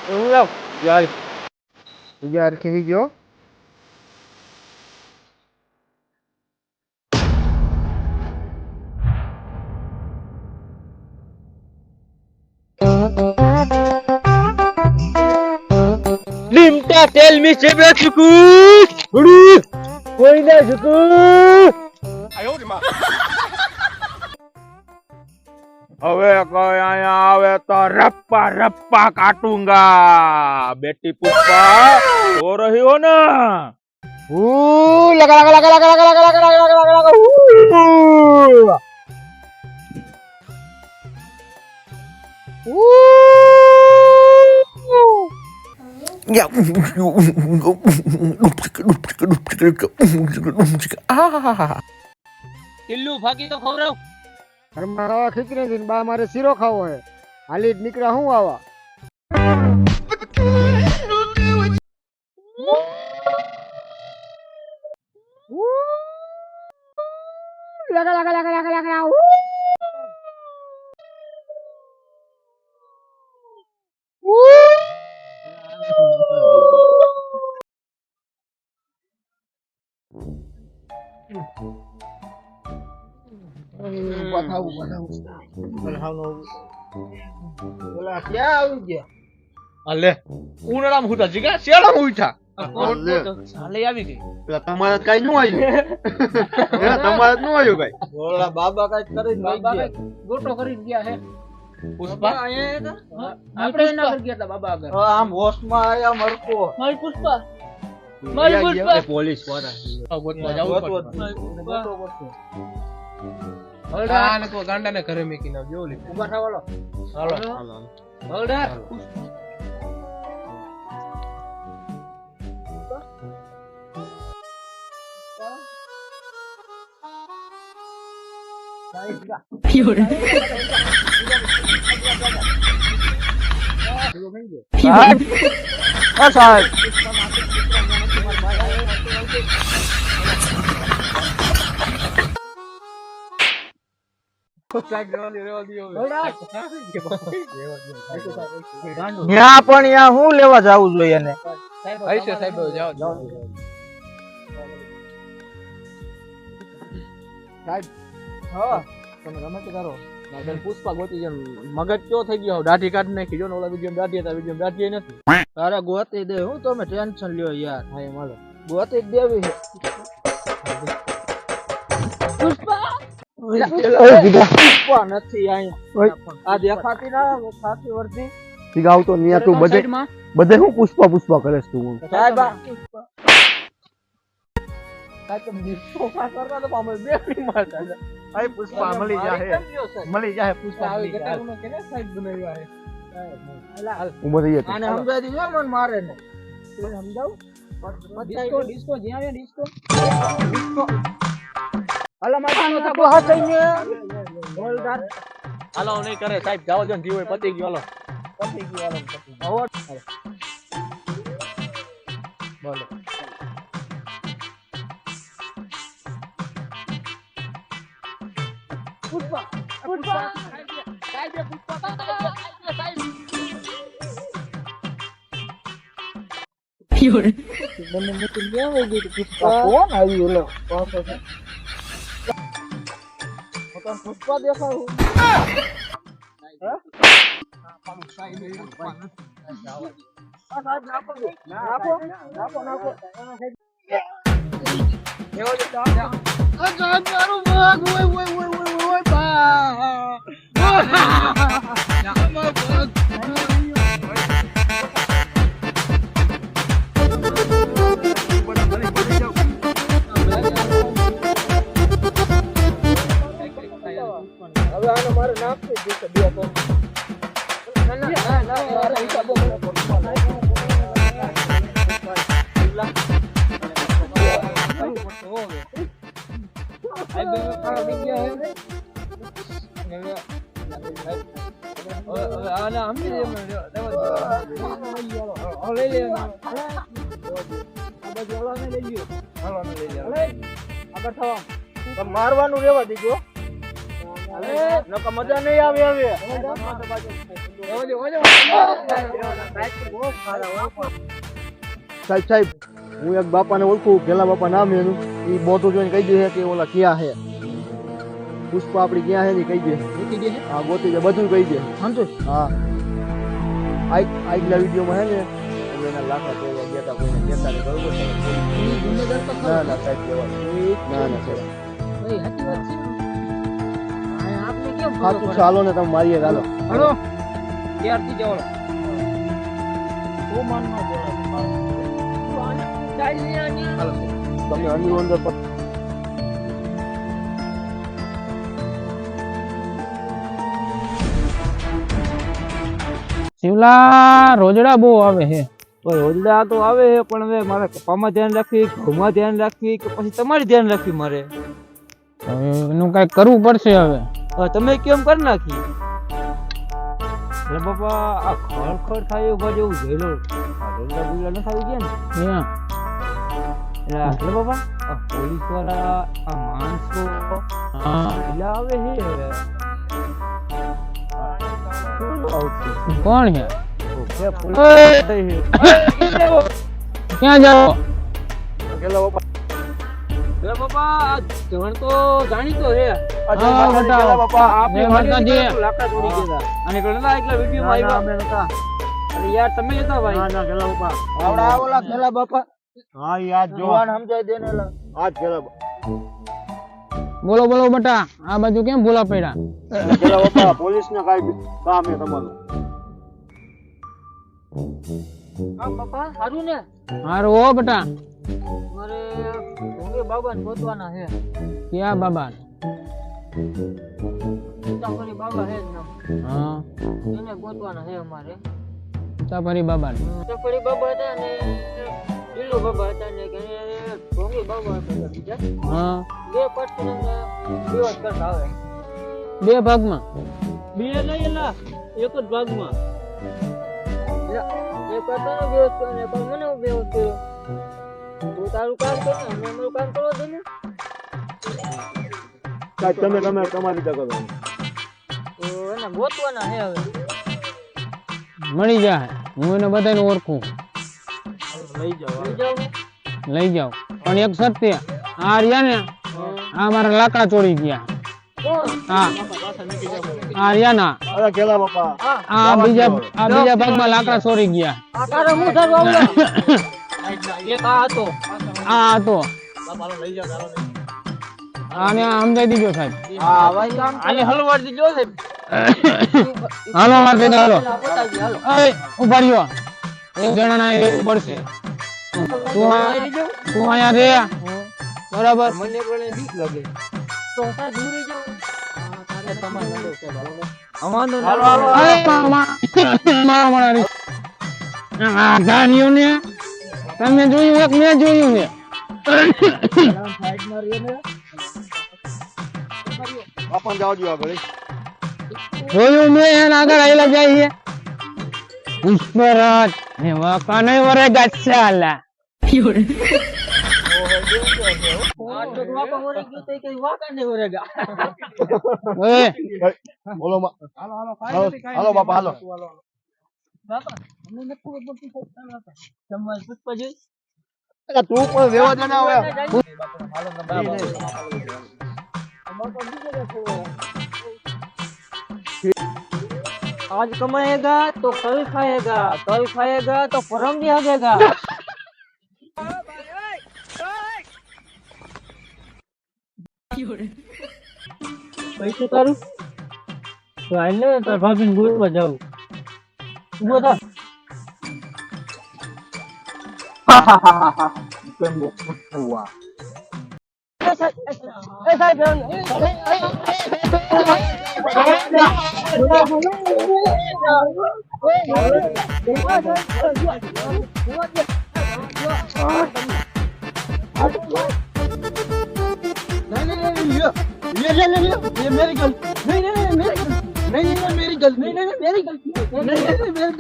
હું લાવ યાર યાર કેવી ગયો Limta tell me sebe suku huru koi na suku હવે કોઈ અહીંયા આવે તો રપ્પા રપ્પા કાટુંગા બેટી પુષ્પા સો રહી હો ના લગા લગા લગા લગા લગા લગા લગા લગા લગા Ya. ટિલ્લુ ફાકી તો ખવરાવ ઘરમાં ખાવા ખીચડી દીને બા મારે શીરો ખાવો હે હાલી જ નીકળ્યા હું આવા લગા લગા લગા લગા લગા અલે ઉનાળામાં હુતા જીગા શિયાળામાં ઉઠા સાલે આવી ગઈ તમારે કઈ નું આવ્યું તમારે નું આવ્યું કઈ ઓલા બાબા કઈ કરીને બાબા ગોટો કરીને ગયા હે પુષ્પા અહીંયા આપણે એના પર ગયા હતા બાબા આગળ આમ હોશમાં આયા મરકો મારી પુષ્પા મારી પુષ્પા પોલીસ વાળા ગોતવા જાવું પડશે હલડા ને કો ગાંડા ને ઘરે મેકીને આવજો ઓલી ઉભા થાવાલો હાલો હલડા ત્યાં પણ યા હું લેવા જાવું જોઈએ ને સાહેબ જાઓ સાહેબ હા તમે રમત કરો પુષ્પા ગોતી જેમ મગજ કયો થઈ ગયો દાઢી કાઢી નાખી જો ને ઓલા વિડીયો દાઢી હતા વિડીયો દાઢી નથી તારે ગોતી દે હું તમે ટેન્શન લ્યો યાર હા એમ હાલો ગોતી જ દેવી છે પુષ્પા પુષ્પા નથી અહીંયા આ દેખાતી ના સાચી વર્તી સીગાવ તો નિયા તું બધે હું પુષ્પા પુષ્પા કરેસ તું સાહેબ પુષ્પા મળી જાય પુષ્પા ઉભો થઈ જાય આને સમજાવી દીધો મન મારે ને સમજાવ ડિસ્કો જ્યાં ડિસ્કો હાલો માથાનો થકો હસઈને બોલદાર હાલો નહીં કરે સાહેબ જાવ જો જીવ પતી ગયો હાલો પતી ગયો હાલો બોલો પુષ્પા પુષ્પા સાહેબ પુષ્પા સાહેબ યોર મને મુકું ગયા હોય ગઈ પુષ્પા કોણ આવ્યું લો પાછો છે તો પુષ્પા દેખાવ હા પાડું સાહેબ સાહેબ નાખો એવો જ જા મારું ભાગ ઓય ઓય ઓય ઓય બા હવે આનો મારે નાખી દીધો બે તો ના મારે હિસાબો મને મારવાનું રેવા દીધો નકા મજા નહીં આવે હવે સાહેબ હું એક બાપાને ઓળખું પેલા બાપા નામ એનું એ મોટું જોઈને કહી દે કે ઓલા ક્યાં હે પુષ્પા આપડી ક્યાં હે ને કહી દે હા ગોતી દે બધું કહી દે સમજો હા આગલા વિડીયોમાં હે ને એટલે એના લાખા તોડવા ગયા તા કોઈને કહેતા નહીં બરોબર ના ના સાહેબ કહેવાય ના ના સાહેબ સાચું છે હાલો ને તમે મારીએ હાલો હલો ત્યારથી જવો તું માન ન બોલે તમે અંદર અંદર શિવલા રોજડા બહુ આવે છે રોજડા તો આવે છે પણ હવે મારે કપામાં ધ્યાન રાખવી ઘઉંમાં ધ્યાન રાખવી કે પછી તમારે ધ્યાન રાખવી મારે હવે એનું કઈ કરવું પડશે હવે તમે કેમ કરી નાખી એટલે બાપા આ ખળખળ થાય એવું બાજુ એવું જોયેલો રોજડા બોજડા ન આવી ગયા ને ત્યાં એટલે બાપા આ પોલીસ વાળા આ માણસો હા એટલે આવે છે હવે કોણ છે ઓકે, પોલીસ ઓય! થઈ છે. ક્યાં જાઓ પેલા બાપા એટલે બાપા આ જણ તો જાણીતો છે આ હા, જય બતાવો. પેલા બાપા આપણે જય માતાજી. લાકડા તોડી ગયા અને ઘણા એટલા વિડીયોમાં ના, ના, આવ્યા અમે નતા. અરે યાર તમે હતા ભાઈ ના ના પેલા બાપા આવડા ઓલા પેલા બાપા હા યાદ જો જુવાન સમજાય દે ને એલા. આજ પેલા બોલો બોલો બટા આ બાજુ કેમ ભૂલા પડ્યા પેલા બાપા પોલીસ ને કાઈ કામ હે તમારું હા બાપા સારું ને હારું હો બટા મારે ભોંગે બાબાને ગોતવાના છે ક્યાં બાબા સીતાફળી બાબા છે જ નામ હા એને ગોતવાના છે અમારે સીતાફળી બાબા સીતાફળી બાબા હતા ને લીલુ બાબા હતા ને કે ભોંગે બાબા હતા બીજા હા બે પક્ષ દિવસ કરતા આવે બે ભાગમાં બે નહીં એલા એક જ ભાગમાં એક હતો ને દિવસ અને પણ મને દિવસ કર્યો તું તારું કામ કર ને અમે અમારું કામ કરવા દે ને સાહેબ તમે તમારી રીતે કરો તો એને ગોતવાના છે હવે મળી જાય હું એને બધાને ઓળખું લઈ જાઓ લઈ જાઓ પણ એક સત્ય આ રહ્યા ને આ મારા લાકડા ચોરી ગયા હા આ રહ્યા ના અરે પેલા બાપા આ બીજા ભાગમાં લાકડા ચોરી ગયા આ તારે હું થતું આવડે એક આ હતો આ હતો આને સમજાઈ દીધો સાહેબ હા ભાઈ કામ આને હલવાડ દીજો છે હાલો માર ભેગા હાલો પોતાજી હાલો અરે ઉભા રહ્યો એક જણાના એ પડશે તું અહીંયા રે બરાબર મને પણ બીક લાગે તો તાર દૂરી જાવ તારે તમારે નડે છે અમાનો હાલો હાલો અરે મારા આ ગાડીઓને તમે જોયું એક મેં જોયું ને સાઈડ માં રહ્યો ને બાપા જાવ જો આગળ જોયું મેં એને આગળ આવેલા જાય છે પુષ્પરાજ ને વાકા નહીં વરેગા ચાલા આ તો વાપા મોરે ગયો તો કઈ વાકા ને ઓરેગા ઓય બોલો હાલો બાપા હાલો બાપા મને નથી ખબર પડતી તમારે પુષ્પા જોઈ અરે તું પણ રેવા દે ને હવે आज कमाएगा तो कल खाएगा कल खाएगा तो परम भी आगेगा पैसे तारू तो आइले तार भाभी ने गोल बजाऊ वो था વાહ ये मेरी गलती नहीं नहीं मेरी गलती नहीं मेरी गलती नहीं मेरी गलती नहीं मेरी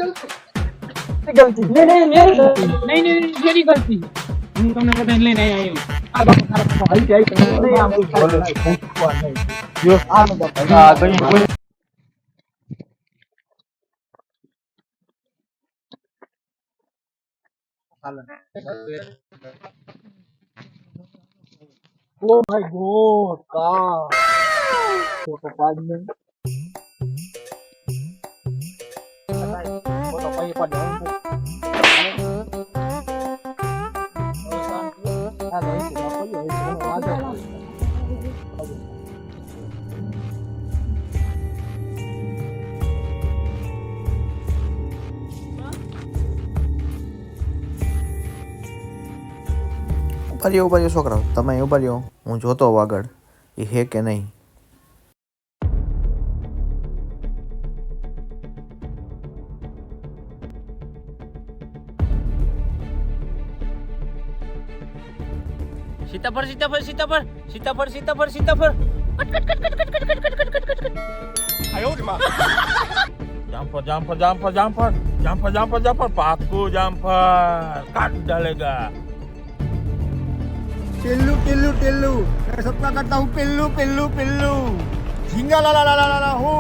गलती नहीं मेरी गलती नहीं मेरी गलती હું તમને બધાને લઈને આવ્યો આ બાપા તારા ભાઈ જાય નહીં આમ હાલો બાપા હા કઈ ઓ માય ગોડ કા ફોટો પાડ ને ફોટો પાડી પાડ ઉભા રહ્યો છોકરાઓ, તમે ઉભા રહ્યો, હું જોતો હોઉં આગળ એ હે કે નહીં. સીતાફળ સીતાફળ સીતાફળ સીતાફળ સીતાફળ સીતાફળ જામફળ જામફળ જામફળ જામફળ જામફળ જામફળ જામફળ પાકું જામફળ કાટ डालेगा टिल्लू टिल्लू टिल्लू मैं सपना करता हूँ पिल्लू पिल्लू पिल्लू झींगा ला ला ला ला ला हो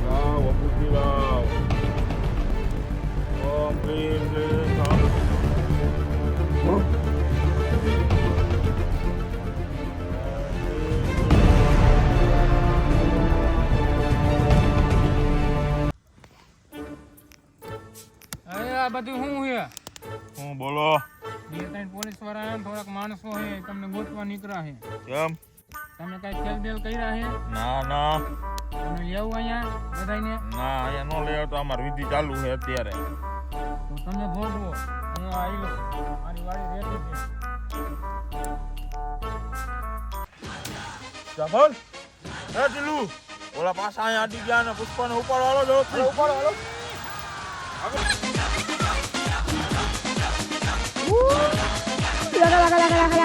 Wow, putih wow. Oh, please. અરે આ બધું શું છે હું બોલો બે ત્રણ પોલીસ વાળા આયા ને થોડાક માણસો છે તમને ગોતવા નીકળ્યા છે કેમ તમે કઈ ખેલ બેલ કર્યા છે ના ના તમે લેવું અહીંયા બધાને ના અહીંયા નો લે તો અમાર વિધિ ચાલુ છે અત્યારે તો તમે ભોગવો હું આવી મારી વાડી રેતી છે જાફર એ ટીલુ ઓલા પાછા અહીંયા આડી ગયા ને પુષ્પાને ઉપાડો હાલો જો ઉપાડો હાલો લગા લગા લગા લગા